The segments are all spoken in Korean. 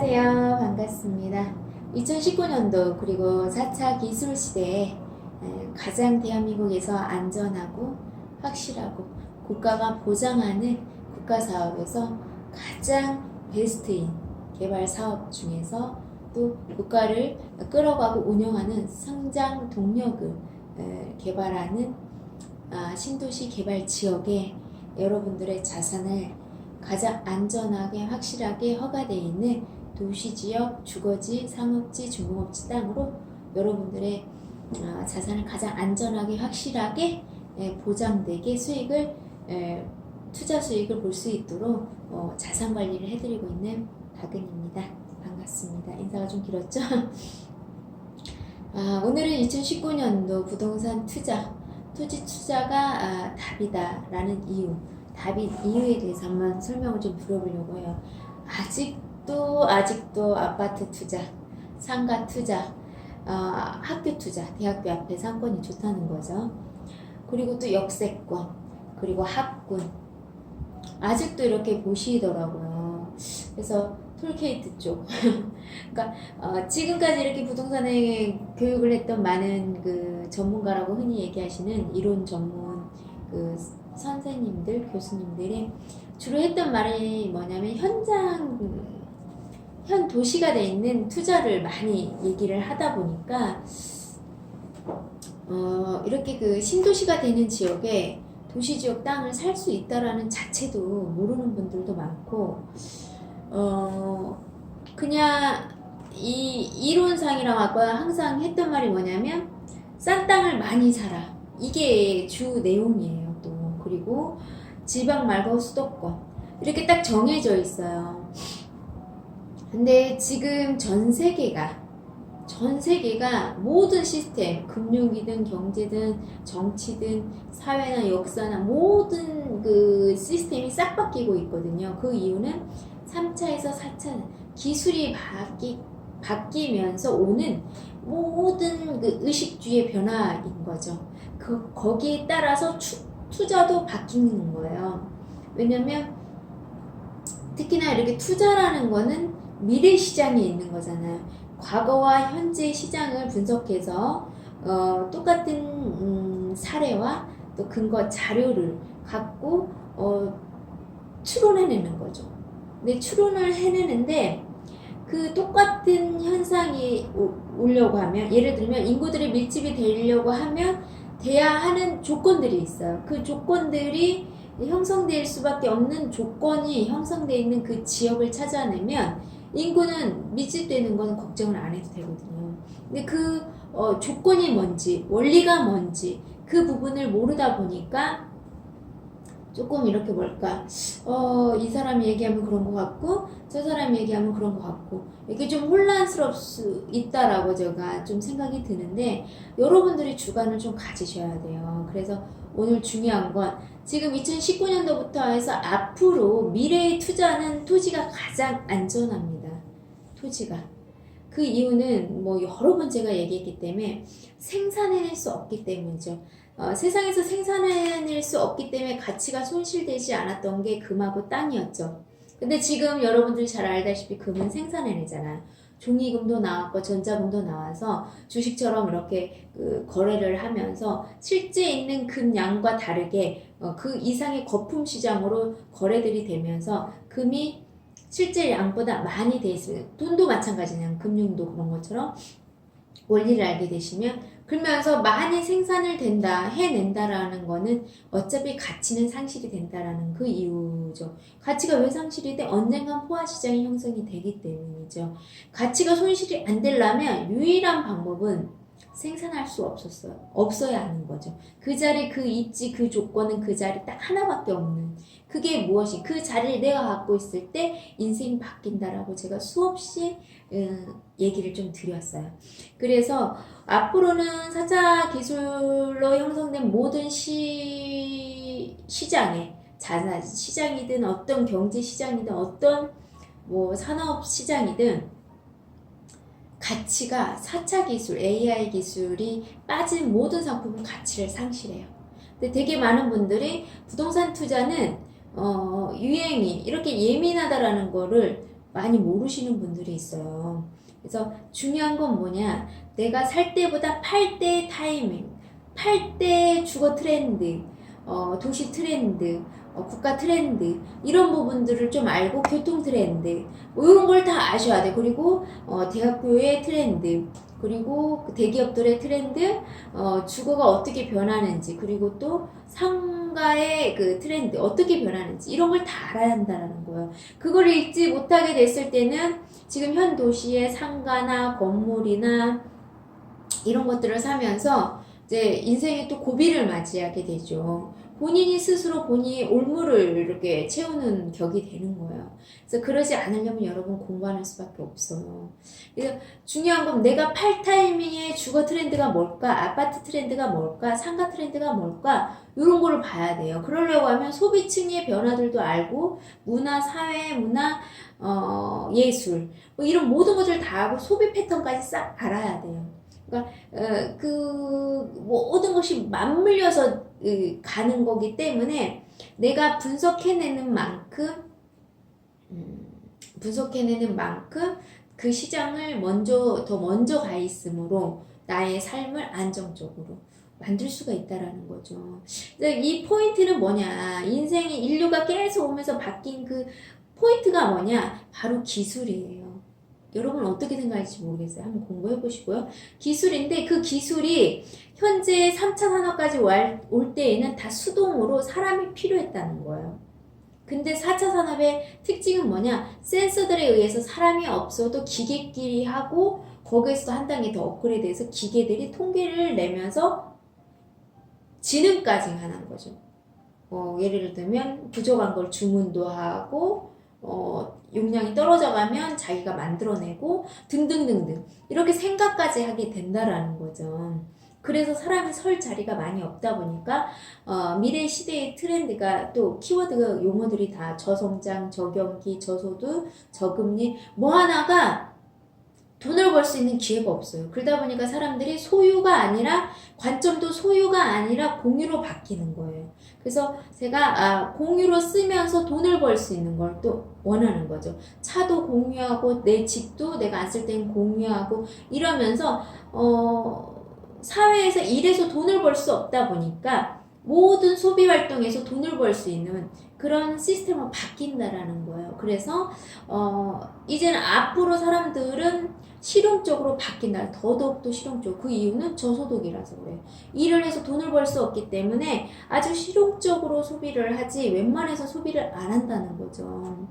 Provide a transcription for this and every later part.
안녕하세요. 반갑습니다. 2019년도 그리고 4차 기술 시대에 가장 대한민국에서 안전하고 확실하고 국가가 보장하는 국가사업에서 가장 베스트인 개발 사업 중에서 또 국가를 끌어가고 운영하는 성장 동력을 개발하는 신도시 개발 지역에 여러분들의 자산을 가장 안전하게 확실하게 허가되어 있는 도시지역, 주거지, 상업지, 중공업지 땅으로 여러분들의 자산을 가장 안전하게 확실하게 보장되게 수익을 투자 수익을 볼 수 있도록 자산 관리를 해드리고 있는 박은입니다. 반갑습니다. 인사가 좀 길었죠? 오늘은 2019년도 부동산 투자, 토지 투자가 답이다 라는 답인 이유에 대해서 한번 설명을 좀 들어보려고 해요. 아직도 아파트 투자, 상가 투자, 학교 투자, 대학교 앞에 상권이 좋다는 거죠. 그리고 또 역세권, 그리고 학군, 아직도 이렇게 보시더라고요. 그래서 톨게이트 쪽. 그러니까 지금까지 이렇게 부동산에 교육을 했던 많은 그 전문가라고 흔히 얘기하시는 이론 전문 그 선생님들, 교수님들이 주로 했던 말이 뭐냐면 현 도시가 돼 있는 투자를 많이 얘기를 하다 보니까 이렇게 그 신도시가 되는 지역에 도시지역 땅을 살 수 있다라는 자체도 모르는 분들도 많고 그냥 이 이론상이랑 아까 항상 했던 말이 뭐냐면 싼 땅을 많이 사라, 이게 주 내용이에요. 또 그리고 지방 말고 수도권 이렇게 딱 정해져 있어요. 근데 지금 전 세계가 모든 시스템, 금융이든 경제든 정치든 사회나 역사나 모든 그 시스템이 싹 바뀌고 있거든요. 그 이유는 3차에서 4차 기술이 바뀌면서 오는 모든 그 의식주의 변화인 거죠. 거기에 따라서 투자도 바뀌는 거예요. 왜냐면 특히나 이렇게 투자라는 거는 미래 시장에 있는 거잖아요. 과거와 현재 시장을 분석해서 똑같은 사례와 또 근거 자료를 갖고 추론해내는 거죠. 근데 추론을 해내는데 그 똑같은 현상이 오려고 하면, 예를 들면 인구들이 밀집이 되려고 하면 돼야 하는 조건들이 있어요. 그 조건들이 형성될 수밖에 없는 조건이 형성되어 있는 그 지역을 찾아내면 인구는 밀집되는 거는 걱정을 안 해도 되거든요. 근데 그 조건이 뭔지, 원리가 뭔지 그 부분을 모르다 보니까 조금 이렇게 이 사람이 얘기하면 그런 것 같고 저 사람이 얘기하면 그런 것 같고 이게 좀 혼란스러울 수 있다라고 제가 좀 생각이 드는데, 여러분들이 주관을 좀 가지셔야 돼요. 그래서 오늘 중요한 건 지금 2019년도부터 해서 앞으로 미래의 투자는 토지가 가장 안전합니다. 토지가. 그 이유는 뭐 여러 번 제가 얘기했기 때문에 생산해낼 수 없기 때문이죠. 세상에서 생산해낼 수 없기 때문에 가치가 손실되지 않았던 게 금하고 땅이었죠. 근데 지금 여러분들이 잘 알다시피 금은 생산해내잖아요. 종이금도 나왔고 전자금도 나와서 주식처럼 이렇게 거래를 하면서 실제 있는 금 양과 다르게 그 이상의 거품 시장으로 거래들이 되면서 금이 실제 양보다 많이 돼 있습니다. 돈도 마찬가지냐, 금융도 그런 것처럼 원리를 알게 되시면, 그러면서 많이 생산을 해낸다라는 거는 어차피 가치는 상실이 된다라는 그 이유죠. 가치가 왜 상실이 돼? 언젠간 포화시장이 형성이 되기 때문이죠. 가치가 손실이 안 되려면 유일한 방법은 생산할 수 없어야 하는 거죠. 그 자리, 그 입지, 그 조건은 그 자리 딱 하나밖에 없는, 그게 무엇이, 그 자리를 내가 갖고 있을 때 인생이 바뀐다라고 제가 수없이 얘기를 좀 드렸어요. 그래서 앞으로는 4차 기술로 형성된 모든 시장에, 자산 시장이든 어떤 경제 시장이든 어떤 뭐 산업 시장이든 가치가 4차 기술, AI 기술이 빠진 모든 상품은 가치를 상실해요. 근데 되게 많은 분들이 부동산 투자는 유행이 이렇게 예민하다라는 거를 많이 모르시는 분들이 있어요. 그래서 중요한 건 뭐냐? 내가 살 때보다 팔 때 타이밍, 팔 때 주거 트렌드, 도시 트렌드, 국가 트렌드 이런 부분들을 좀 알고 교통 트렌드 뭐 이런 걸 다 아셔야 돼. 그리고 대학교의 트렌드 그리고 그 대기업들의 트렌드 주거가 어떻게 변하는지 그리고 또 상가의 그 트렌드 어떻게 변하는지 이런 걸 다 알아야 한다는 거예요. 그걸 읽지 못하게 됐을 때는 지금 현 도시의 상가나 건물이나 이런 것들을 사면서 이제 인생에 또 고비를 맞이하게 되죠. 본인이 스스로 본인이 올무를 이렇게 채우는 격이 되는 거예요. 그래서 그러지 않으려면 여러분 공부하는 수밖에 없어요. 그래서 중요한 건 내가 팔 타이밍의 주거 트렌드가 뭘까, 아파트 트렌드가 뭘까, 상가 트렌드가 뭘까 이런 거를 봐야 돼요. 그러려고 하면 소비층의 변화들도 알고 문화, 사회, 문화, 예술 뭐 이런 모든 것을 다 알고 소비 패턴까지 싹 알아야 돼요. 그러니까 그 모든 것이 맞물려서 가는 거기 때문에 내가 분석해내는 만큼 그 시장을 더 먼저 가 있으므로 나의 삶을 안정적으로 만들 수가 있다라는 거죠. 이 포인트는 뭐냐? 인생이 인류가 계속 오면서 바뀐 그 포인트가 뭐냐? 바로 기술이에요. 여러분 어떻게 생각할지 모르겠어요. 한번 공부해 보시고요. 기술인데 그 기술이 현재 3차 산업까지 올 때에는 다 수동으로 사람이 필요했다는 거예요. 근데 4차 산업의 특징은 뭐냐? 센서들에 의해서 사람이 없어도 기계끼리 하고 거기에서 한 단계 더 업그레이드해서 기계들이 통계를 내면서 지능까지 하는 거죠. 예를 들면 부족한 걸 주문도 하고 용량이 떨어져 가면 자기가 만들어내고 등등등등 이렇게 생각까지 하게 된다라는 거죠. 그래서 사람이 설 자리가 많이 없다 보니까 미래 시대의 트렌드가 또 키워드 용어들이 다 저성장, 저경기, 저소득, 저금리 뭐 하나가 돈을 벌 수 있는 기회가 없어요. 그러다 보니까 사람들이 관점도 소유가 아니라 공유로 바뀌는 거예요. 그래서 제가 공유로 쓰면서 돈을 벌 수 있는 걸 또 원하는 거죠. 차도 공유하고 내 집도 내가 안 쓸 땐 공유하고 이러면서 사회에서 일해서 돈을 벌 수 없다 보니까 모든 소비 활동에서 돈을 벌 수 있는 그런 시스템으로 바뀐다라는 거예요. 그래서 이제는 앞으로 사람들은 실용적으로 바뀐다. 더더욱더 실용적. 그 이유는 저소득이라서 그래요. 일을 해서 돈을 벌 수 없기 때문에 아주 실용적으로 소비를 하지 웬만해서 소비를 안 한다는 거죠.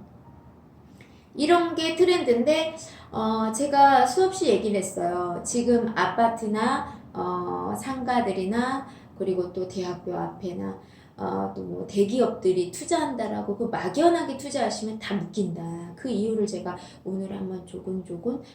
이런 게 트렌드인데 제가 수없이 얘기를 했어요. 지금 아파트나 상가들이나 그리고 또 대학교 앞에나 또 뭐 대기업들이 투자한다라고 그 막연하게 투자하시면 다 묶인다. 그 이유를 제가 오늘 한번 조금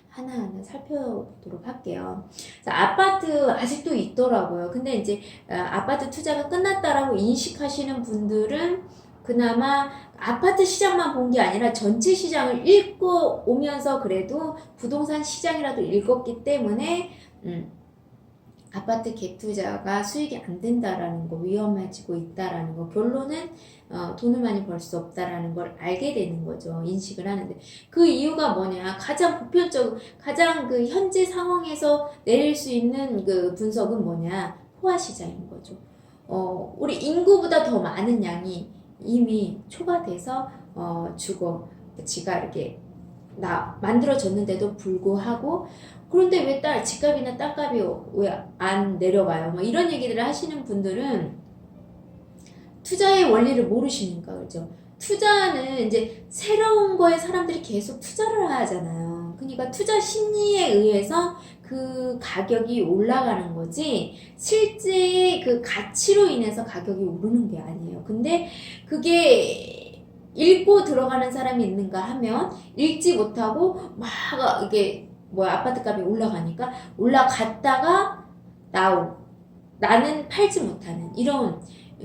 하나하나 살펴보도록 할게요. 자, 아파트 아직도 있더라고요. 근데 이제 아파트 투자가 끝났다라고 인식하시는 분들은 그나마 아파트 시장만 본 게 아니라 전체 시장을 읽고 오면서 그래도 부동산 시장이라도 읽었기 때문에 아파트 갭 투자가 수익이 안 된다라는 거, 위험해지고 있다라는 거, 결론은 돈을 많이 벌 수 없다라는 걸 알게 되는 거죠. 인식을 하는데 그 이유가 뭐냐? 가장 가장 그 현재 상황에서 내릴 수 있는 그 분석은 뭐냐? 포화 시장인 거죠. 우리 인구보다 더 많은 양이 이미 초과돼서 주거지가 이렇게 만들어졌는데도 불구하고 그런데 왜 집값이나 땅값이 왜 안 내려가요? 뭐 이런 얘기들을 하시는 분들은 투자의 원리를 모르시니까 그렇죠. 투자는 이제 새로운 거에 사람들이 계속 투자를 하잖아요. 그러니까 투자 심리에 의해서 그 가격이 올라가는 거지 실제 그 가치로 인해서 가격이 오르는 게 아니에요. 근데 그게 읽고 들어가는 사람이 있는가 하면 읽지 못하고 막 이게 아파트 값이 올라가니까 올라갔다가 나는 팔지 못하는 이런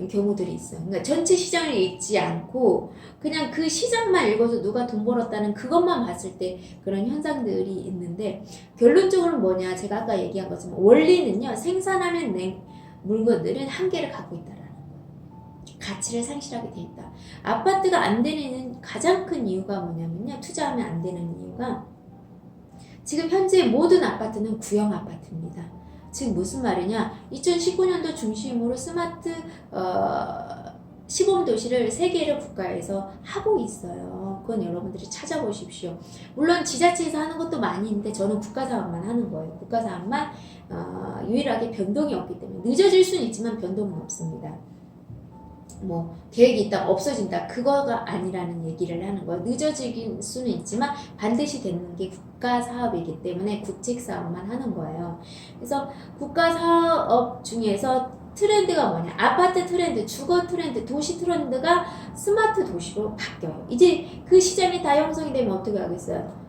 경우들이 있어요. 그러니까 전체 시장을 읽지 않고 그냥 그 시장만 읽어서 누가 돈 벌었다는 그것만 봤을 때 그런 현상들이 있는데 결론적으로는 뭐냐? 제가 아까 얘기한 것처럼 원리는요. 생산하는 물건들은 한계를 갖고 있다라는 거예요. 가치를 상실하게 돼 있다. 아파트가 안 되는 가장 큰 이유가 뭐냐면요. 투자하면 안 되는 이유가 지금 현재 모든 아파트는 구형 아파트입니다. 즉 무슨 말이냐? 2019년도 중심으로 스마트 시범 도시를 3개를 국가에서 하고 있어요. 그건 여러분들이 찾아보십시오. 물론 지자체에서 하는 것도 많이 있는데 저는 국가 사업만 하는 거예요. 국가 사업만 유일하게 변동이 없기 때문에 늦어질 수는 있지만 변동은 없습니다. 뭐 계획이 있다 없어진다 그거가 아니라는 얘기를 하는 거예요. 늦어질 수는 있지만 반드시 되는 게 국가 사업이기 때문에 국책 사업만 하는 거예요. 그래서 국가 사업 중에서 트렌드가 뭐냐? 아파트 트렌드, 주거 트렌드, 도시 트렌드가 스마트 도시로 바뀌어요. 이제 그 시장이 다 형성이 되면 어떻게 하겠어요?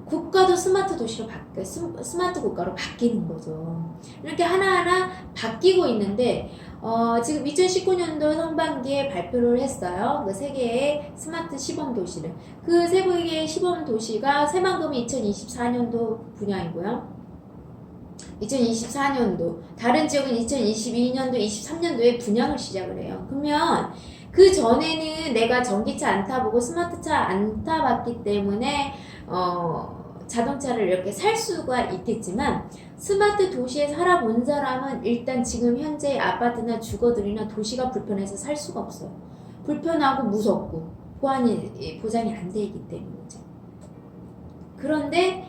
국가도 스마트 도시로 바뀌어 스마트 국가로 바뀌는 거죠. 이렇게 하나하나 바뀌고 있는데 지금 2019년도 상반기에 발표를 했어요. 그 3개의 스마트 시범 도시를. 그 3개의 시범 도시가 새만금이 2024년도 분야이고요. 2024년도, 다른 지역은 2022년도, 23년도에 분양을 시작을 해요. 그러면 그 전에는 내가 전기차 안 타보고 스마트차 안 타봤기 때문에 자동차를 이렇게 살 수가 있겠지만 스마트 도시에 살아본 사람은 일단 지금 현재 아파트나 주거들이나 도시가 불편해서 살 수가 없어요. 불편하고 무섭고 보장이 안 돼 있기 때문이죠. 그런데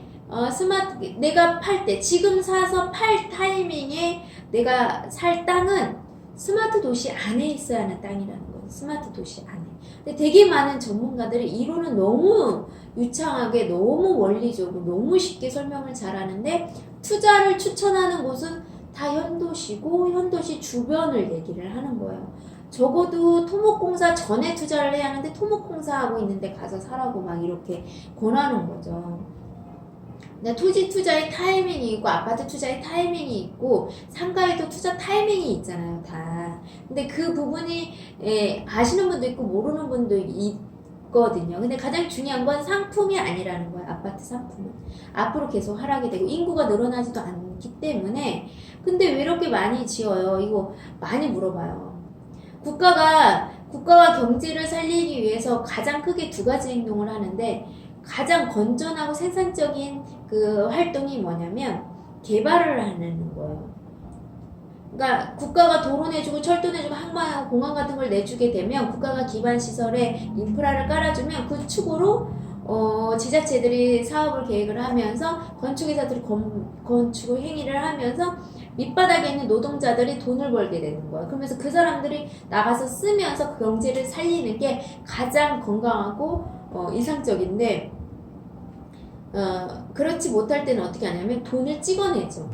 내가 팔 때 지금 사서 팔 타이밍에 내가 살 땅은 스마트 도시 안에 있어야 하는 땅이라는 거예요. 스마트 도시 안에. 근데 되게 많은 전문가들이 이론은 너무 유창하게 너무 원리적으로 너무 쉽게 설명을 잘하는데 투자를 추천하는 곳은 다 현도시고 현도시 주변을 얘기를 하는 거예요. 적어도 토목공사 전에 투자를 해야 하는데 토목공사하고 있는데 가서 사라고 막 이렇게 권하는 거죠. 토지 투자의 타이밍이 있고 아파트 투자의 타이밍이 있고 상가에도 투자 타이밍이 있잖아요, 다. 근데 그 부분이 아시는 분도 있고 모르는 분도 있거든요. 근데 가장 중요한 건 상품이 아니라는 거예요. 아파트 상품은 앞으로 계속 하락이 되고 인구가 늘어나지도 않기 때문에. 근데 왜 이렇게 많이 지어요? 이거 많이 물어봐요. 국가가 경제를 살리기 위해서 가장 크게 2가지 행동을 하는데 가장 건전하고 생산적인 그 활동이 뭐냐면 개발을 하는 거예요. 그러니까 국가가 도로 내주고 철도 내주고 항만 공항 같은 걸 내주게 되면 국가가 기반 시설에 인프라를 깔아주면 그 축으로 지자체들이 사업을 계획을 하면서 건축회사들이 건축 행위를 하면서 밑바닥에 있는 노동자들이 돈을 벌게 되는 거예요. 그러면서 그 사람들이 나가서 쓰면서 그 경제를 살리는 게 가장 건강하고 이상적인데 그렇지 못할 때는 어떻게 하냐면 돈을 찍어내죠.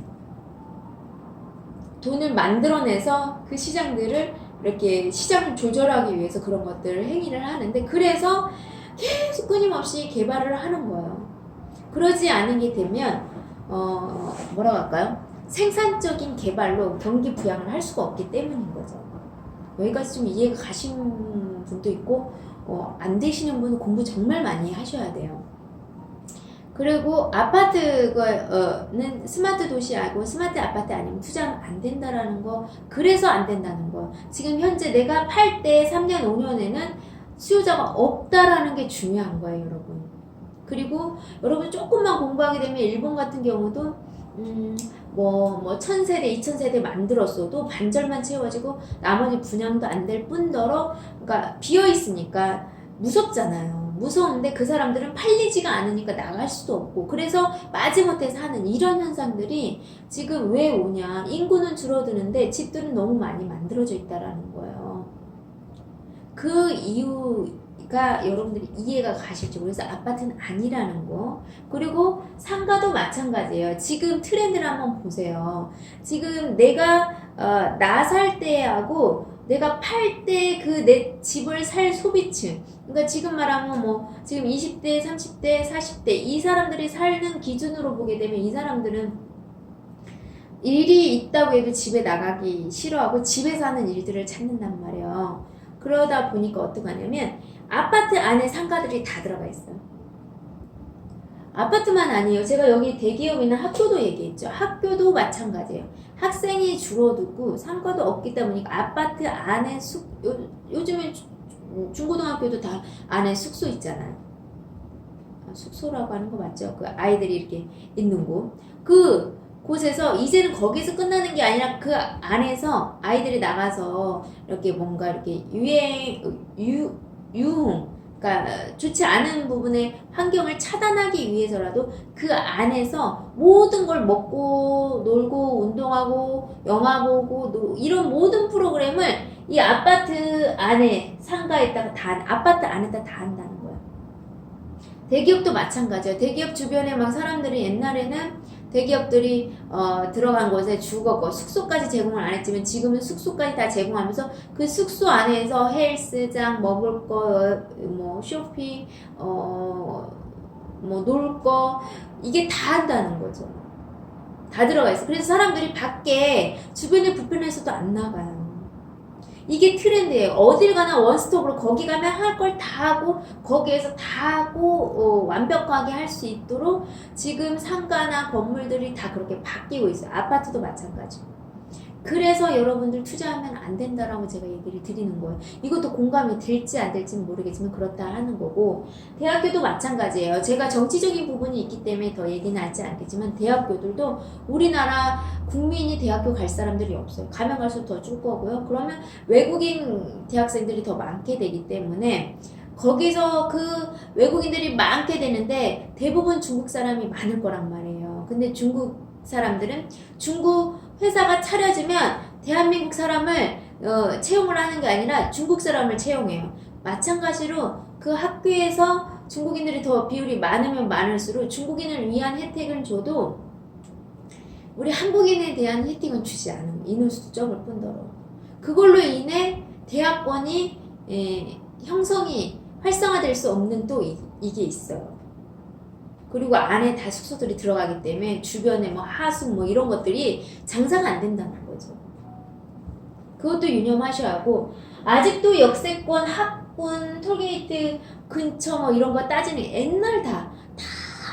돈을 만들어내서 그 시장들을 이렇게 시장을 조절하기 위해서 그런 것들을 행위를 하는데 그래서 계속 끊임없이 개발을 하는 거예요. 그러지 않은 게 되면 뭐라고 할까요? 생산적인 개발로 경기 부양을 할 수가 없기 때문인 거죠. 여기까지 좀 이해가 가신 분도 있고 안 되시는 분은 공부 정말 많이 하셔야 돼요. 그리고 아파트는 스마트 도시하고 스마트 아파트 아니면 투자는 안 된다라는 거. 그래서 안 된다는 거. 지금 현재 내가 팔 때 3년 5년에는 수요자가 없다라는 게 중요한 거예요, 여러분. 그리고 여러분 조금만 공부하게 되면 일본 같은 경우도 1000세대, 2000세대 만들었어도 반절만 채워지고 나머지 분양도 안 될 뿐더러 그러니까 비어 있으니까 무섭잖아요. 무서운데 그 사람들은 팔리지가 않으니까 나갈 수도 없고 그래서 마지못해 사는 이런 현상들이 지금 왜 오냐. 인구는 줄어드는데 집들은 너무 많이 만들어져 있다라는 거예요. 그 이유가 여러분들이 이해가 가실지 모르겠어요. 아파트는 아니라는 거. 그리고 상가도 마찬가지예요. 지금 트렌드를 한번 보세요. 지금 내가 나 살 때하고 내가 팔 때 그 내 집을 살 소비층, 그러니까 지금 말하면 지금 20대, 30대, 40대 이 사람들이 사는 기준으로 보게 되면 이 사람들은 일이 있다고 해도 집에 나가기 싫어하고 집에 사는 일들을 찾는단 말이에요. 그러다 보니까 어떡하냐면 아파트 안에 상가들이 다 들어가 있어요. 아파트만 아니에요. 제가 여기 대기업이나 학교도 얘기했죠. 학교도 마찬가지예요. 학생이 줄어들고 상가도 없기 보니까 아파트 안에 요즘엔 중고등학교도 다 안에 숙소 있잖아요. 숙소라고 하는 거 맞죠? 그 아이들이 이렇게 있는 곳. 그 곳에서 이제는 거기서 끝나는 게 아니라 그 안에서 아이들이 나가서 이렇게 뭔가 이렇게 유흥, 그러니까 좋지 않은 부분의 환경을 차단하기 위해서라도 그 안에서 모든 걸 먹고 놀고 운동하고 영화 보고 이런 모든 프로그램을 이 아파트 안에 상가에다가 아파트 안에다 다 한다는 거야. 대기업도 마찬가지야. 대기업 주변에 막 사람들이 옛날에는 대기업들이 들어간 곳에 주거, 숙소까지 제공을 안 했지만 지금은 숙소까지 다 제공하면서 그 숙소 안에서 헬스장, 먹을 거, 뭐 쇼핑, 뭐 놀 거, 이게 다 한다는 거죠. 다 들어가 있어. 그래서 사람들이 밖에 주변에 불편해서도 안 나가요. 이게 트렌드예요. 어딜 가나 원스톱으로 거기 가면 할 걸 다 하고 거기에서 다 하고 완벽하게 할 수 있도록 지금 상가나 건물들이 다 그렇게 바뀌고 있어요. 아파트도 마찬가지고. 그래서 여러분들 투자하면 안 된다라고 제가 얘기를 드리는 거예요. 이것도 공감이 될지 안 될지는 모르겠지만 그렇다 하는 거고, 대학교도 마찬가지예요. 제가 정치적인 부분이 있기 때문에 더 얘기는 하지 않겠지만 대학교들도 우리나라 국민이 대학교 갈 사람들이 없어요. 가면 갈수록 더 줄 거고요. 그러면 외국인 대학생들이 더 많게 되기 때문에 거기서 그 외국인들이 많게 되는데 대부분 중국 사람이 많을 거란 말이에요. 근데 중국 사람들은 중국 회사가 차려지면 대한민국 사람을 채용을 하는 게 아니라 중국 사람을 채용해요. 마찬가지로 그 학교에서 중국인들이 더 비율이 많으면 많을수록 중국인을 위한 혜택을 줘도 우리 한국인에 대한 혜택은 주지 않아요. 인원수도 적을 뿐더러. 그걸로 인해 대학권이 형성이 활성화될 수 없는 또 이게 있어요. 그리고 안에 다 숙소들이 들어가기 때문에 주변에 뭐 하숙 뭐 이런 것들이 장사가 안 된다는 거죠. 그것도 유념하셔야 하고, 아직도 역세권, 학군, 톨게이트 근처 뭐 이런 거 따지는 옛날 다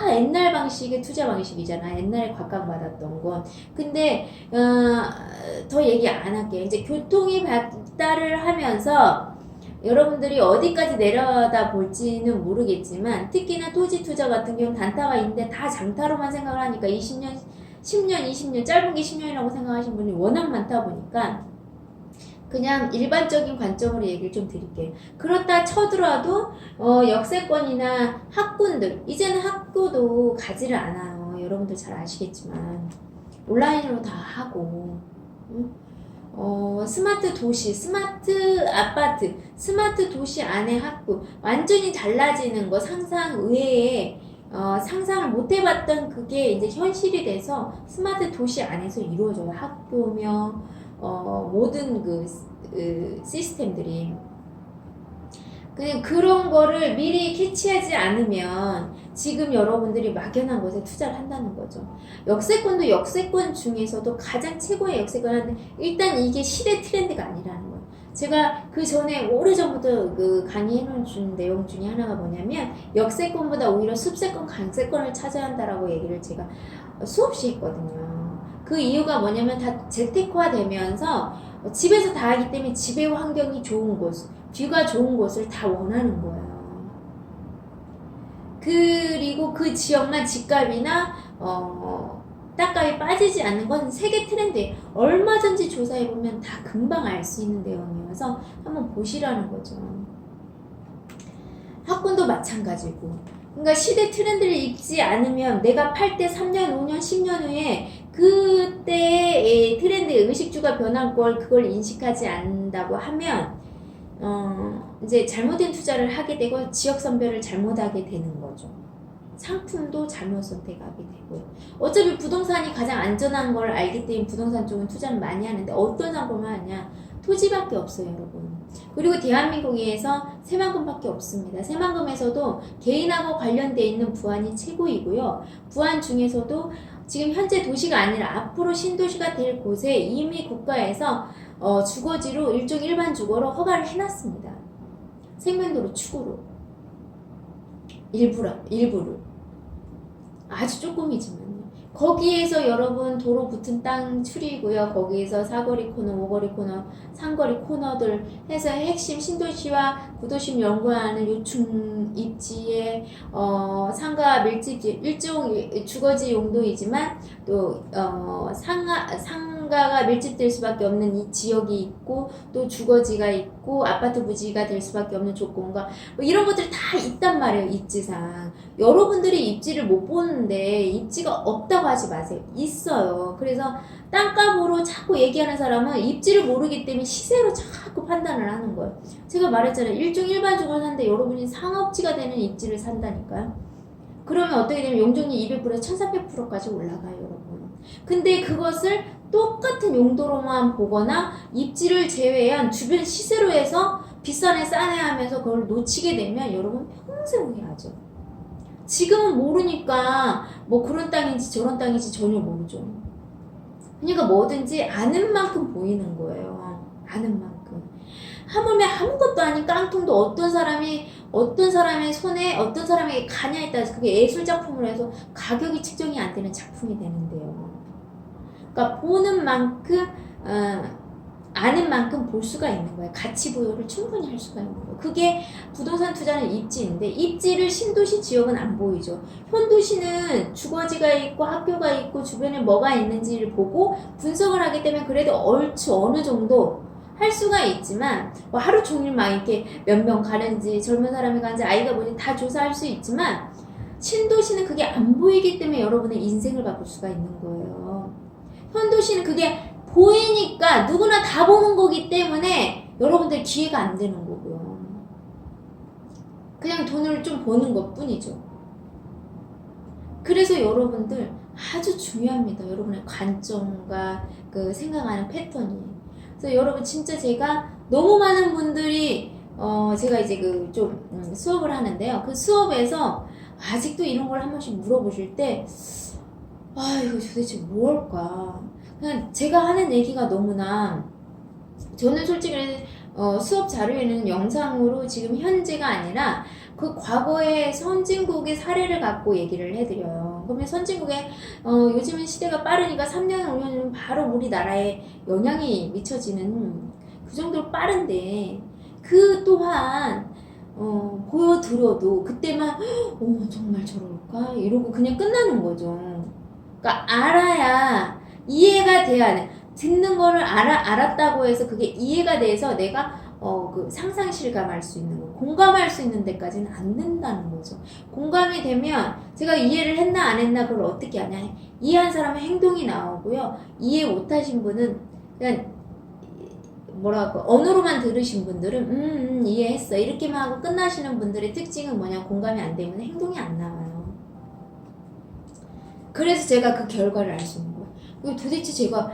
옛날 방식의 투자 방식이잖아. 옛날에 각광받았던 건. 근데 더 얘기 안 할게요. 이제 교통이 발달을 하면서 여러분들이 어디까지 내려다 볼지는 모르겠지만 특히나 토지 투자 같은 경우는 단타가 있는데 다 장타로만 생각을 하니까 20년, 10년, 20년, 짧은 게 10년이라고 생각하시는 분이 워낙 많다 보니까 그냥 일반적인 관점으로 얘기를 좀 드릴게요. 그렇다 쳐더라도 역세권이나 학군들, 이제는 학교도 가지를 않아요. 여러분들 잘 아시겠지만 온라인으로 다 하고, 스마트 도시, 스마트 아파트, 스마트 도시 안에 학교, 완전히 달라지는 거, 상상 외에 상상을 못 해봤던 그게 이제 현실이 돼서 스마트 도시 안에서 이루어져요. 학교며 모든 그 시스템들이. 그냥 그런 거를 미리 캐치하지 않으면 지금 여러분들이 막연한 것에 투자를 한다는 거죠. 역세권도 역세권 중에서도 가장 최고의 역세권은 일단 이게 시대 트렌드가 아니라는 거예요. 제가 그 전에 오래전부터 그 강의해놓은 내용 중에 하나가 뭐냐면 역세권보다 오히려 숲세권, 강세권을 찾아야 한다라고 얘기를 제가 수없이 했거든요. 그 이유가 뭐냐면 다 재테크화 되면서 집에서 다 하기 때문에 지배 환경이 좋은 곳, 뷰가 좋은 곳을 다 원하는 거예요. 그리고 그 지역만 집값이나 땅값이 빠지지 않는 건 세계 트렌드예요. 얼마든지 조사해보면 다 금방 알 수 있는 내용이어서 한번 보시라는 거죠. 학군도 마찬가지고. 그러니까 시대 트렌드를 읽지 않으면 내가 팔 때 3년, 5년, 10년 후에 그때의 트렌드, 의식주가 변한 걸 그걸 인식하지 않는다고 하면 이제 잘못된 투자를 하게 되고 지역 선별을 잘못하게 되는 거죠. 상품도 잘못 선택하게 되고요. 어차피 부동산이 가장 안전한 걸 알기 때문에 부동산 쪽은 투자를 많이 하는데 어떤 상품을 하냐? 토지밖에 없어요, 여러분. 그리고 대한민국에서 새만금밖에 없습니다. 새만금에서도 개인하고 관련되어 있는 부안이 최고이고요. 부안 중에서도 지금 현재 도시가 아니라 앞으로 신도시가 될 곳에 이미 국가에서 주거지로 일반 주거로 허가를 해놨습니다. 생명도로 축으로 일부를 아주 조금이지만요. 거기에서 여러분 도로 붙은 땅 추리고요. 거기에서 사거리 코너, 오거리 코너, 상거리 코너들 해서 핵심 신도시와 구도심 연구하는 요충 입지에 상가 밀집 일종 주거지 용도이지만 또 상가가 밀집될 수밖에 없는 이 지역이 있고 또 주거지가 있고 아파트 부지가 될 수밖에 없는 조건과 뭐 이런 것들이 다 있단 말이에요. 입지상. 여러분들이 입지를 못 보는데 입지가 없다고 하지 마세요. 있어요. 그래서 땅값으로 자꾸 얘기하는 사람은 입지를 모르기 때문에 시세로 자꾸 판단을 하는 거예요. 제가 말했잖아요. 일종 일반적으로 사는데 여러분이 상업지가 되는 입지를 산다니까요. 그러면 어떻게 되면 용적률 200%에서 1300%까지 올라가요, 여러분. 근데 그것을 똑같은 용도로만 보거나 입지를 제외한 주변 시세로 해서 비싸네 싸네 하면서 그걸 놓치게 되면 여러분 평생 후회하죠. 지금은 모르니까 뭐 그런 땅인지 저런 땅인지 전혀 모르죠. 그러니까 뭐든지 아는 만큼 보이는 거예요. 아는 만큼. 하물며 아무것도 아닌 깡통도 어떤 사람의 손에 어떤 사람에게 가냐에 따라서 그게 예술작품으로 해서 가격이 측정이 안 되는 작품이 되는데요. 그러니까 보는 만큼 아는 만큼 볼 수가 있는 거예요. 가치 부여를 충분히 할 수가 있는 거예요. 그게 부동산 투자는 입지인데 입지를 신도시 지역은 안 보이죠. 현도시는 주거지가 있고 학교가 있고 주변에 뭐가 있는지를 보고 분석을 하기 때문에 그래도 얼추 어느 정도 할 수가 있지만 뭐 하루 종일 막 이렇게 몇 명 가는지 젊은 사람이 가는지 아이가 뭐지 다 조사할 수 있지만 신도시는 그게 안 보이기 때문에 여러분의 인생을 바꿀 수가 있는 거예요. 현도시는 그게 보이니까 누구나 다 보는 거기 때문에 여러분들 기회가 안 되는 거고요. 그냥 돈을 좀 버는 것 뿐이죠. 그래서 여러분들 아주 중요합니다. 여러분의 관점과 그 생각하는 패턴이. 그래서 여러분 진짜 제가 너무 많은 분들이 제가 이제 그 좀 수업을 하는데요. 그 수업에서 아직도 이런 걸 한 번씩 물어보실 때 이거 도대체 뭘까? 그냥 제가 하는 얘기가 너무나 저는 솔직히 수업 자료에는 영상으로 지금 현재가 아니라 그 과거의 선진국의 사례를 갖고 얘기를 해드려요. 그러면 선진국의 요즘은 시대가 빠르니까 3년, 5년이면 바로 우리나라에 영향이 미쳐지는 그 정도로 빠른데 그 또한 보여드려도 그때만 정말 저럴까? 이러고 그냥 끝나는 거죠. 그러니까 알아야 이해가 돼야 하는 듣는 거를 알았다고 해서 그게 이해가 돼서 내가 그 상상 실감할 수 있는 거 공감할 수 있는 데까지는 안 된다는 거죠. 공감이 되면 제가 이해를 했나 안 했나 그걸 어떻게 하냐 이해한 사람은 행동이 나오고요. 이해 못하신 분은 그냥 뭐랄까 언어로만 들으신 분들은 이해했어 이렇게만 하고 끝나시는 분들의 특징은 뭐냐 공감이 안 되면 행동이 안 나와요. 그래서 제가 그 결과를 알 수 있는 거예요. 도대체 제가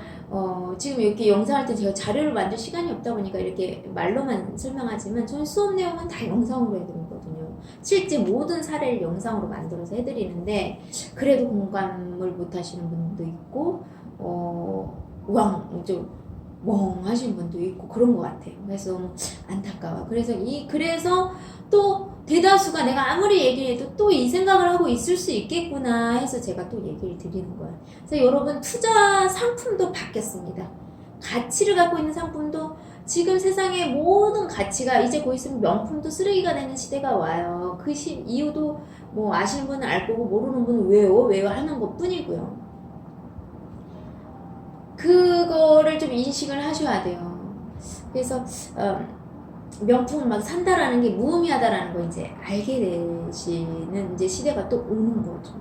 지금 이렇게 영상할 때 제가 자료를 만들 시간이 없다 보니까 이렇게 말로만 설명하지만 저는 수업 내용은 다 영상으로 해드리거든요. 실제 모든 사례를 영상으로 만들어서 해드리는데 그래도 공감을 못 하시는 분도 있고 멍 하신 분도 있고 그런 것 같아요. 그래서 안타까워요. 그래서 또 대다수가 내가 아무리 얘기해도 또 이 생각을 하고 있을 수 있겠구나 해서 제가 또 얘기를 드리는 거예요. 그래서 여러분 투자 상품도 바뀌었습니다. 가치를 갖고 있는 상품도 지금 세상의 모든 가치가 이제 곧 있으면 명품도 쓰레기가 되는 시대가 와요. 그 이유도 뭐 아시는 분은 알 거고 모르는 분은 왜요 하는 것 뿐이고요. 그거를 좀 인식을 하셔야 돼요. 그래서 명품을 막 산다라는 게 무의미하다라는 거 이제 알게 되시는 이제 시대가 또 오는 거죠.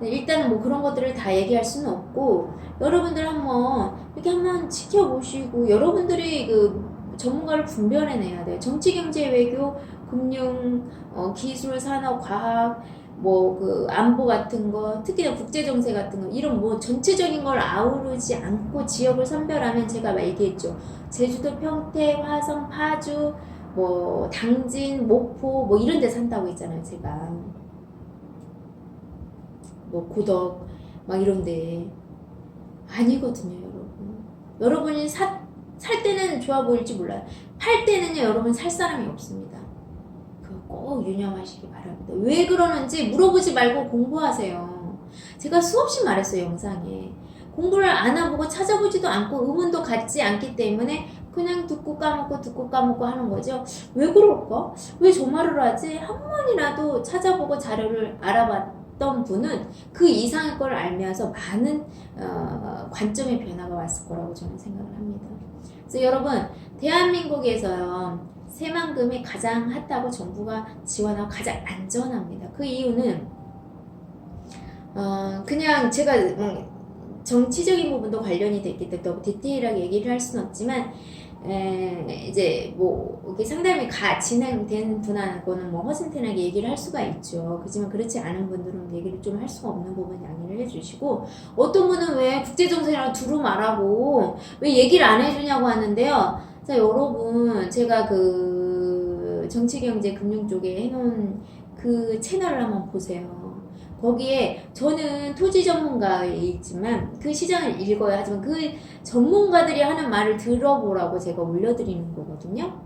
일단은 뭐 그런 것들을 다 얘기할 수는 없고 여러분들 이렇게 한번 지켜보시고 여러분들이 그 전문가를 분별해내야 돼요. 정치, 경제, 외교, 금융, 기술, 산업, 과학 뭐 그 안보 같은 거 특히나 국제정세 같은 거 이런 뭐 전체적인 걸 아우르지 않고 지역을 선별하면 제가 얘기했죠. 제주도, 평택, 화성, 파주, 뭐 당진, 목포 뭐 이런 데 산다고 했잖아요. 제가 뭐 고덕 막 이런 데 아니거든요. 여러분이 살 때는 좋아 보일지 몰라요. 팔 때는요 여러분 살 사람이 없습니다. 꼭 유념하시기 바랍니다. 왜 그러는지 물어보지 말고 공부하세요. 제가 수없이 말했어요, 영상에. 공부를 안 해보고 찾아보지도 않고 의문도 갖지 않기 때문에 그냥 듣고 까먹고 하는 거죠. 왜 그럴까? 왜 저 말을 하지? 한 번이라도 찾아보고 자료를 알아봤던 분은 그 이상의 걸 알면서 많은 관점의 변화가 왔을 거라고 저는 생각을 합니다. 그래서 여러분, 대한민국에서요, 새만금이 가장 핫하고 정부가 지원하고 가장 안전합니다. 그 이유는 그냥 제가 정치적인 부분도 관련이 됐기 때문에 너무 디테일하게 얘기를 할 수는 없지만, 이제 뭐 이렇게 상담이 진행된 분하고는 뭐 허심탄회하게 얘기를 할 수가 있죠. 그렇지만 그렇지 않은 분들은 얘기를 좀 할 수가 없는 부분 양해를 해주시고, 어떤 분은 왜 국제정세랑 두루 말하고 왜 얘기를 안 해주냐고 하는데요. 자, 여러분, 제가 그 정치경제금융 쪽에 해놓은 그 채널을 한번 보세요. 거기에 저는 토지 전문가이지만 그 시장을 읽어야 하지만 그 전문가들이 하는 말을 들어보라고 제가 올려드리는 거거든요.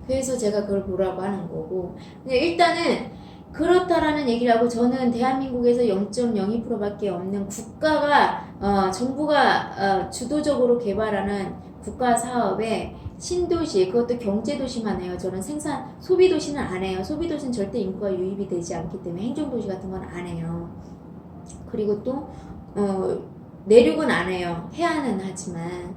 그래서 제가 그걸 보라고 하는 거고, 일단은 그렇다라는 얘기를 하고, 저는 대한민국에서 0.02%밖에 없는 국가가 정부가 주도적으로 개발하는 국가 사업에 신도시, 그것도 경제도시만 해요. 저는 소비도시는 안 해요. 소비도시는 절대 인구가 유입이 되지 않기 때문에 행정도시 같은 건 안 해요. 그리고 또 내륙은 안 해요. 해안은 하지만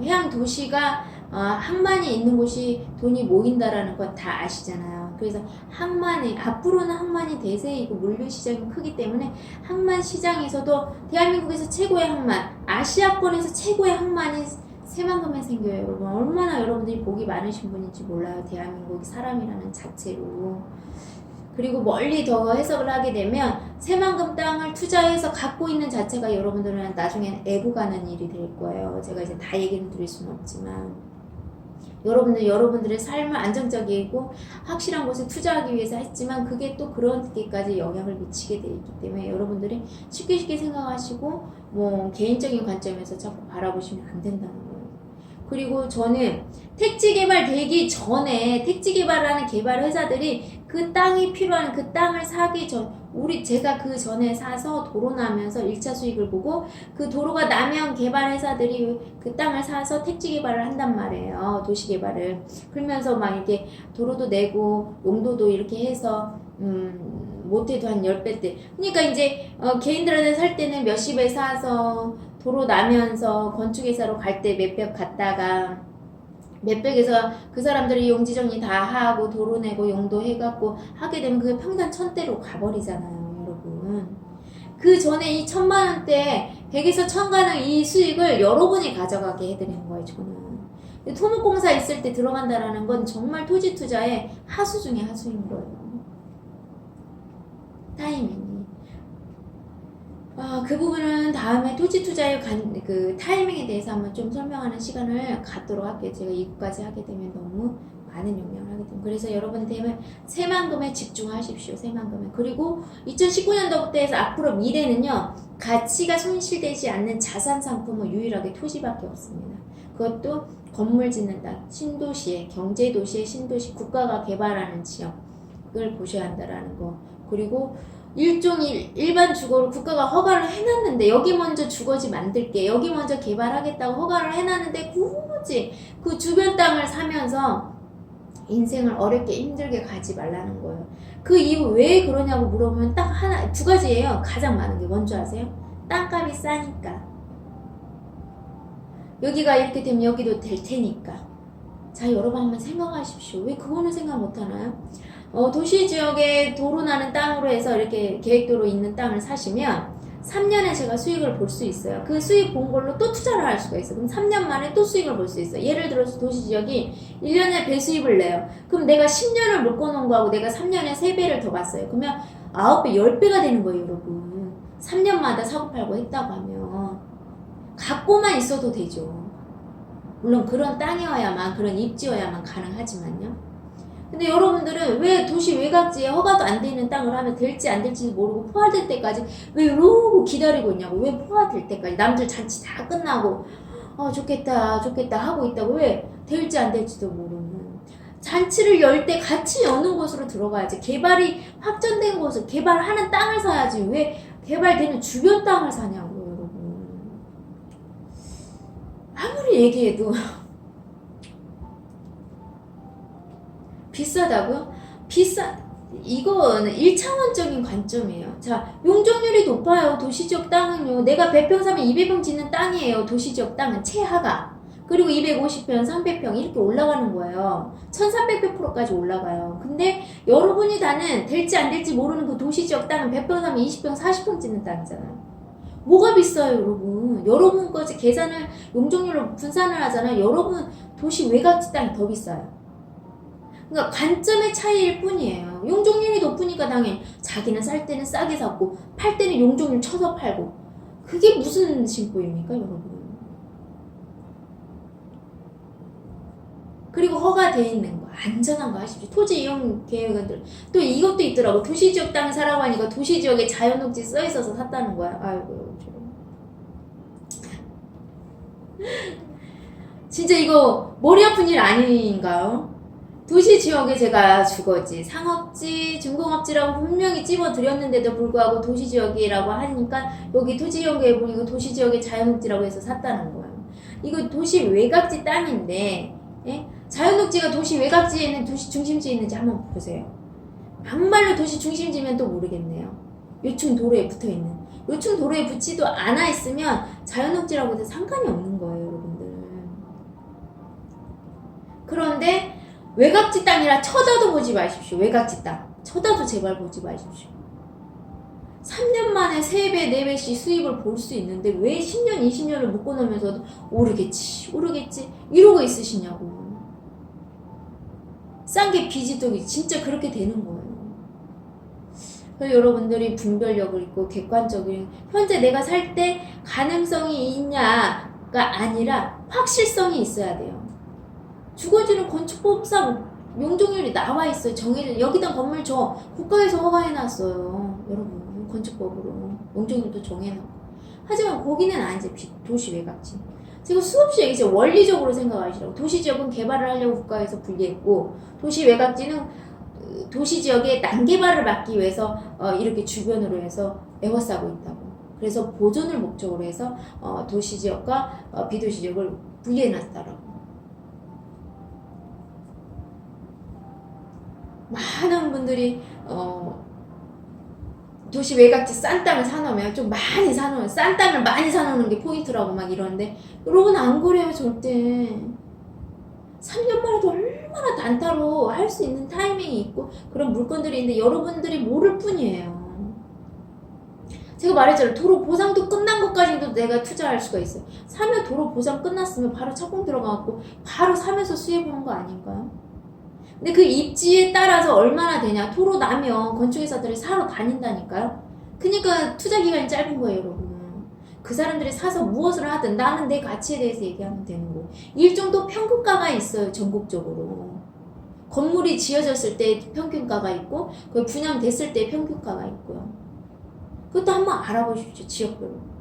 해안도시가 항만이 있는 곳이 돈이 모인다라는 건 다 아시잖아요. 그래서 앞으로는 항만이 대세이고 물류시장이 크기 때문에 항만 시장에서도 대한민국에서 최고의 항만, 아시아권에서 최고의 항만이 새만금에 생겨요. 여러분, 얼마나 여러분들이 복이 많으신 분인지 몰라요. 대한민국이 사람이라는 자체로. 그리고 멀리 더 해석을 하게 되면 새만금 땅을 투자해서 갖고 있는 자체가 여러분들은 나중엔 애고 가는 일이 될 거예요. 제가 이제 다 얘기는 드릴 수는 없지만, 여러분들의 삶을 안정적이고 확실한 곳에 투자하기 위해서 했지만 그게 또 그렇게까지 영향을 미치게 돼 있기 때문에 여러분들이 쉽게 생각하시고 뭐 개인적인 관점에서 자꾸 바라보시면 안 된다는 거예요. 그리고 저는 택지 개발되기 전에 택지 개발하는 개발 회사들이 그 땅이 필요한 그 땅을 사기 전, 제가 그 전에 사서 도로 나면서 1차 수익을 보고 그 도로가 나면 개발 회사들이 그 땅을 사서 택지 개발을 한단 말이에요. 도시 개발을. 그러면서 막 이렇게 도로도 내고 용도도 이렇게 해서 못해도 한 10배. 그러니까 이제 개인들한테 살 때는 몇십에 사서 도로 나면서 건축회사로 갈 때 몇백 갔다가 몇백에서 그 사람들이 용지정리 다 하고 도로 내고 용도 해갖고 하게 되면 그게 평단 1000대로 가버리잖아요, 여러분. 그 전에 이 1000만원대 100에서 1000 가는 이 수익을 여러분이 가져가게 해드리는 거예요, 저는. 토목공사 있을 때 들어간다라는 건 정말 토지 투자의 하수 중에 하수인 거예요. 타이밍이. 그 부분은 다음에 토지 투자의 그 타이밍에 대해서 한번 좀 설명하는 시간을 갖도록 할게요. 제가 이거까지 하게 되면 너무 많은 영향을 하게 됩니다. 그래서 여러분 되면 새만금에 집중하십시오. 새만금에. 그리고 2019년도부터 해서 앞으로 미래는요, 가치가 손실되지 않는 자산 상품은 유일하게 토지밖에 없습니다. 그것도 건물 짓는다. 신도시에, 경제도시의 신도시, 국가가 개발하는 지역을 보셔야 한다라는 거. 그리고 일반 주거를 국가가 허가를 해놨는데, 여기 먼저 주거지 만들게, 여기 먼저 개발하겠다고 허가를 해놨는데 굳이 그 주변 땅을 사면서 인생을 어렵게 힘들게 가지 말라는 거예요. 그 이유 왜 그러냐고 물어보면 딱 두 가지예요. 가장 많은 게 뭔지 아세요? 땅값이 싸니까. 여기가 이렇게 되면 여기도 될 테니까. 자, 여러분 한번 생각하십시오. 왜 그거는 생각 못하나요? 도시 지역에 도로 나는 땅으로 해서 이렇게 계획도로 있는 땅을 사시면 3년에 제가 수익을 볼 수 있어요. 그 수익 본 걸로 또 투자를 할 수가 있어요. 그럼 3년 만에 또 수익을 볼 수 있어요. 예를 들어서 도시 지역이 1년에 배수입을 내요. 그럼 내가 10년을 묶어놓은 거하고 내가 3년에 3배를 더 봤어요. 그러면 9배, 10배가 되는 거예요, 여러분. 3년마다 사고팔고 했다고 하면. 갖고만 있어도 되죠. 물론 그런 땅이어야만, 그런 입지여야만 가능하지만요. 근데 여러분들은 왜 도시 외곽지에 허가도 안 되는 땅을 하면 될지 안 될지 모르고 포화될 때까지 왜 이러고 기다리고 있냐고. 왜 포화될 때까지 남들 잔치 다 끝나고 좋겠다 하고 있다고 왜 될지 안 될지도 모르는. 잔치를 열 때 같이 여는 곳으로 들어가야지. 개발이 확정된 곳을, 개발하는 땅을 사야지. 왜 개발되는 주변 땅을 사냐고요, 여러분. 아무리 얘기해도 비싸다고요? 이건 1차원적인 관점이에요. 자, 용적률이 높아요. 도시지역 땅은요. 내가 100평 사면 200평 짓는 땅이에요. 도시지역 땅은 최하가. 그리고 250평, 300평 이렇게 올라가는 거예요. 1300%까지 올라가요. 근데 여러분이 다는 될지 안 될지 모르는 그 도시지역 땅은 100평 사면 20평, 40평 짓는 땅이잖아요. 뭐가 비싸요, 여러분? 여러분 거지 계산을 용적률로 분산을 하잖아요. 여러분 도시 외곽지 땅이 더 비싸요. 그러니까 관점의 차이일 뿐이에요. 용적률이 높으니까 당연히 자기는 쌀 때는 싸게 샀고 팔 때는 용적률 쳐서 팔고. 그게 무슨 심보입니까, 여러분? 그리고 허가되어 있는 거, 안전한 거 하십시오. 토지 이용 계획은 또 이것도 있더라고. 도시지역 땅 사라고 하니까 도시지역에 자연녹지 써 있어서 샀다는 거야. 아이고, 진짜 이거 머리 아픈 일 아닌가요? 도시지역에 제가 주거지, 상업지, 중공업지라고 분명히 찝어드렸는데도 불구하고 도시지역이라고 하니까 여기 토지연구에 보니까 도시지역의 자연녹지라고 해서 샀다는 거예요. 이거 도시 외곽지 땅인데, 예? 자연녹지가 도시 외곽지에 있는 도시 중심지에 있는지 한번 보세요. 막말로 도시 중심지면 또 모르겠네요. 요충 도로에 붙어있는. 요충 도로에 붙지도 않아 있으면 자연녹지라고 해도 상관이 없는 거예요, 여러분들. 그런데 외곽지 땅이라 쳐다도 보지 마십시오. 외곽지 땅. 쳐다도 제발 보지 마십시오. 3년 만에 3배, 4배씩 수입을 볼 수 있는데 왜 10년, 20년을 묶어놓으면서도 오르겠지 이러고 있으시냐고. 싼 게 비지떡이 진짜 그렇게 되는 거예요. 그래서 여러분들이 분별력을 있고 객관적인 현재 내가 살 때 가능성이 있냐가 아니라 확실성이 있어야 돼요. 주거지는 건축법상 용적률이 나와 있어요. 정의를 여기다 건물 줘. 국가에서 허가해놨어요. 여러분 건축법으로 용적률도 정해놓고. 하지만 거기는 아니지. 도시 외곽지. 제가 수없이 얘기했죠. 원리적으로 생각하시라고. 도시지역은 개발을 하려고 국가에서 분리했고 도시 외곽지는 도시지역의 난개발을 막기 위해서 이렇게 주변으로 해서 에워싸고 있다고. 그래서 보존을 목적으로 해서 도시지역과 비도시지역을 분리해놨다라고. 많은 분들이 도시 외곽지 싼 땅을 사놓으면 좀 많이 사놓으면 싼 땅을 많이 사놓는 게 포인트라고 막 이러는데 여러분 안 그래요 절대. 3년만 해도 얼마나 단타로 할 수 있는 타이밍이 있고 그런 물건들이 있는데 여러분들이 모를 뿐이에요. 제가 말했잖아요. 도로 보상도 끝난 것까지도 내가 투자할 수가 있어요. 사면 도로 보상 끝났으면 바로 착공 들어가고 바로 사면서 수혜보는 거 아닌가요? 근데 그 입지에 따라서 얼마나 되냐. 도로 나면 건축회사들이 사러 다닌다니까요. 그러니까 투자 기간이 짧은 거예요, 여러분. 그 사람들이 사서 무엇을 하든 나는 내 가치에 대해서 얘기하면 되는 거예요. 일정도 평균가가 있어요, 전국적으로. 건물이 지어졌을 때 평균가가 있고 그 분양됐을 때 평균가가 있고요. 그것도 한번 알아보십시오, 지역별로.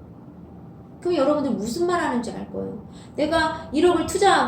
그럼 여러분들 무슨 말 하는지 알 거예요. 내가 1억을 투자